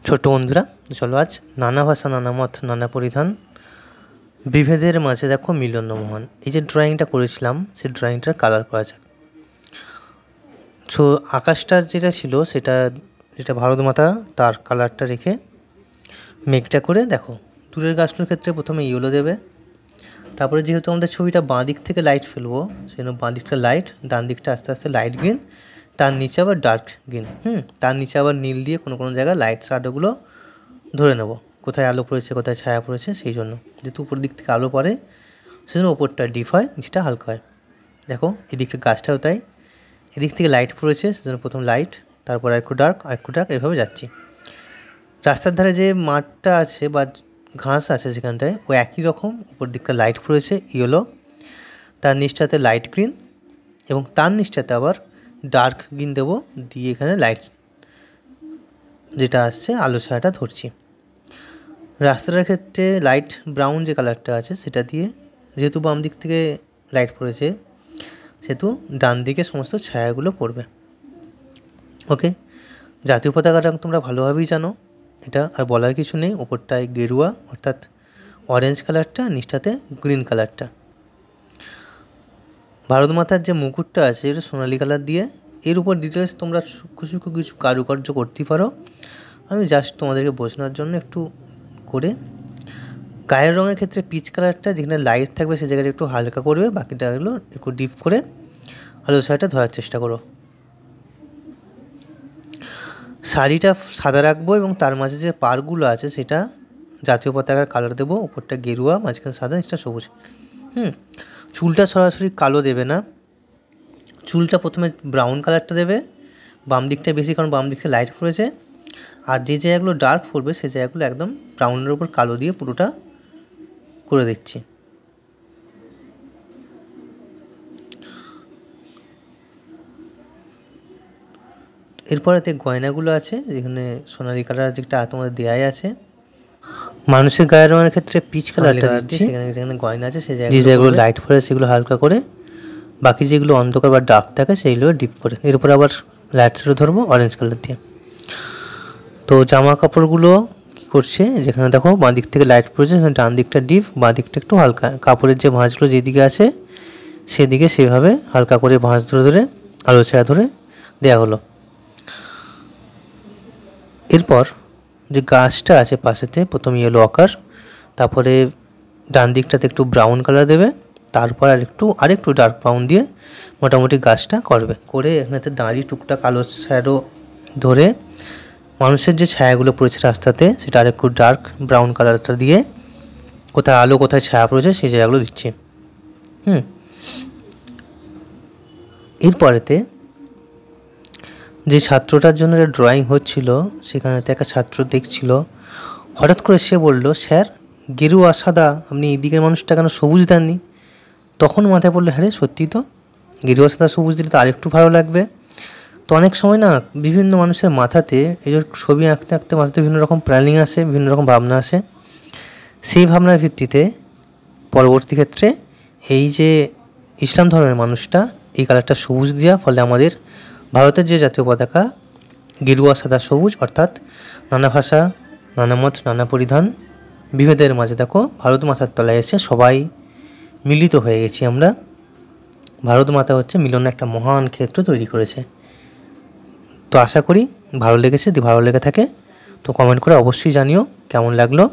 ছোট্ট বন্ধুরা, চলো আজ নানা ভাষা, নানা মত, নানা পরিধান, বিভেদের মাঝে দেখো মিলন মহান। এই যে ড্রয়িংটা করেছিলাম, সেই ড্রয়িংটার কালার করা যাক। সো আকাশটা যেটা ছিল যেটা ভারত মাতা, তার কালারটা রেখে মেঘটা করে দেখো। দূরের গাছগুলোর ক্ষেত্রে প্রথমে ইয়েলো দেবে, তারপরে যেহেতু আমাদের ছবিটা বাঁ দিক থেকে লাইট ফেলবো, সেই জন্য বাঁ দিকটা লাইট, ডান দিকটা আস্তে আস্তে লাইট গ্রিন, তার নিচে আবার ডার্ক গ্রিন, তার নিচে আবার নীল দিয়ে কোনো কোনো জায়গায় লাইট শ্যাডোগুলো ধরে নেব, কোথায় আলো পড়েছে কোথায় ছায়া পড়েছে। সেই জন্য যেহেতু উপর দিক থেকে আলো পড়ে, সেই জন্য ওপরটা ডিপ হয়, নিচটা হালকা হয়। দেখো এদিকটা গাছটাও তাই, এদিক থেকে লাইট পড়েছে, সেজন্য প্রথম লাইট, তারপর আরেকটু ডার্ক, এভাবে যাচ্ছি। রাস্তার ধারে যে মাঠটা আছে বা ঘাস আছে সেখানটায় ও একই রকম, উপর দিকটা লাইট পড়েছে ইয়েলো, তার নিচটাতে লাইট গ্রিন এবং তার নিচটাতে আবার ডার্ক গ্রিন দেবো, দিয়ে এখানে লাইট যেটা আসছে আলো ছায়াটা ধরছি। রাস্তাটার ক্ষেত্রে লাইট ব্রাউন যে কালারটা আছে সেটা দিয়ে, যেহেতু বাম দিক থেকে লাইট পড়েছে সেহেতু ডান দিকে সমস্ত ছায়াগুলো পড়বে। ওকে, জাতীয় পতাকাটা তোমরা ভালোভাবেই জানো, এটা আর বলার কিছু নেই। ওপরটায় গেরুয়া অর্থাৎ অরেঞ্জ কালারটা, নিচটাতে গ্রিন কালারটা। ভারত মাতার যে মুকুটটা আছে এটা সোনালি কালার দিয়ে, এর উপর ডিটেলস তোমরা সূক্ষ্ম সূক্ষ্ম কিছু কারুকার্য করতেই পারো, আমি জাস্ট তোমাদেরকে বোঝানোর জন্য একটু করে। গায়ের রঙের ক্ষেত্রে পিচ কালারটা যেখানে লাইট থাকবে সেই জায়গাটা একটু হালকা করবে, বাকিটাগুলো একটু ডিপ করে আলো ছায়াটা ধরার চেষ্টা করো। শাড়িটা সাদা রাখবো এবং তার মাঝে যে পাড়গুলো আছে সেটা জাতীয় পতাকার কালার দেবো, উপরটা গেরুয়া, মাঝখানে সাদা, নিচটা সবুজ। চুলটা সরাসরি কালো দেবে না, চুলটা প্রথমে ব্রাউন কালারটা দেবে, বাম দিকটা বেশি, কারণ বাম দিকটা লাইট পড়েছে। আর যে জায়গাগুলো ডার্ক পড়বে সেই জায়গাগুলো একদম ব্রাউনের উপর কালো দিয়ে পুরোটা করে দিচ্ছি। এরপরেতে গয়নাগুলো আছে, যেখানে সোনালি কালার যেটা তোমাদের দেয়াই আছে। মানুষের গায়ের রঙের ক্ষেত্রে পিচ কালারটা দিচ্ছি, সেখানে যেখানে গয়না আছে সেই যে জায়গাগুলো লাইট পড়ে সেগুলো হালকা করে, বাকি যেগুলো অন্ধকার বা ডার্ক থাকে সেইগুলো ডিপ করে। এরপর আবার লাইট শেডো ধরবো অরেঞ্জ কালার দিয়ে। তো জামা কাপড়গুলো কী করছে, যেখানে দেখো বাঁ দিক থেকে লাইট পড়েছে সেখানে ডান দিকটা ডিপ, বাঁ দিকটা একটু হালকা। কাপড়ের যে ভাঁজগুলো যেদিকে আছে সেদিকে সেভাবে হালকা করে ভাঁজ ধরে ধরে আলো ছায়া ধরে দেওয়া হলো। এরপর যে গাছটা আছে পাশেতে, প্রথম ইয়েলো আকার, তারপরে ডান দিকটাতে একটু ব্রাউন কালার দেবে, তারপর আরেকটু ডার্ক ব্রাউন দিয়ে মোটামুটি গাছটা করবে। করে এখানেতে দাঁড়িয়ে টুকটাক আলো শ্যাডো ধরে মানুষের যে ছায়াগুলো পড়েছে রাস্তাতে সেটা আরেকটু ডার্ক ব্রাউন কালারটা দিয়ে কোথায় আলো কোথায় ছায়া পড়েছে সেই জায়গাগুলো দিচ্ছি। এরপরেতে যে ছাত্রটার জন্য ড্রয়িং হচ্ছিল সেখানেতে একটা ছাত্র দেখছিল, হঠাৎ করে সে বলল, স্যার গেরুয়া সাদা, আপনি এই দিকের মানুষটা কেন সবুজ দেননি? তখন মাথায় পড়লো, হ্যাঁ রে সত্যি তো, গেরুয়া সাদা সবুজ দিলে তো আরেকটু ভালো লাগবে। তো অনেক সময় না বিভিন্ন মানুষের মাথাতে এই যে ছবি আঁকতে আঁকতে মাথাতে বিভিন্ন রকম প্ল্যানিং আসে, বিভিন্ন রকম ভাবনা আসে। সেই ভাবনার ভিত্তিতে পরবর্তী ক্ষেত্রে এই যে ইসলাম ধর্মের মানুষটা এই কালারটা সবুজ দেওয়া, ফলে আমাদের ভারতের যে জাতীয় পতাকা গেরুয়া সাদা সবুজ, অর্থাৎ নানা ভাষা, নানা মত, নানা পরিধান, বিভেদের মাঝে দেখো ভারত মাতার তলায় এসে সবাই মিলিত হয়ে গেছি আমরা। ভারত মাতা হচ্ছে মিলনের একটা মহান ক্ষেত্র তৈরি করেছে। তো আশা করি ভালো লেগেছে, যদি ভালো লেগে থাকে তো কমেন্ট করে অবশ্যই জানিও কেমন লাগলো।